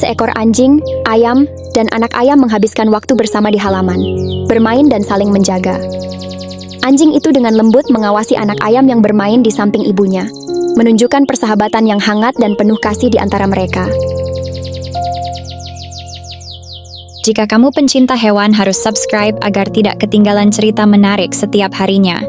seekor anjing, ayam, dan anak ayam menghabiskan waktu bersama di halaman, bermain dan saling menjaga. Anjing itu dengan lembut mengawasi anak ayam yang bermain di samping ibunya, menunjukkan persahabatan yang hangat dan penuh kasih di antara mereka. Jika kamu pencinta hewan, harus subscribe agar tidak ketinggalan cerita menarik setiap harinya.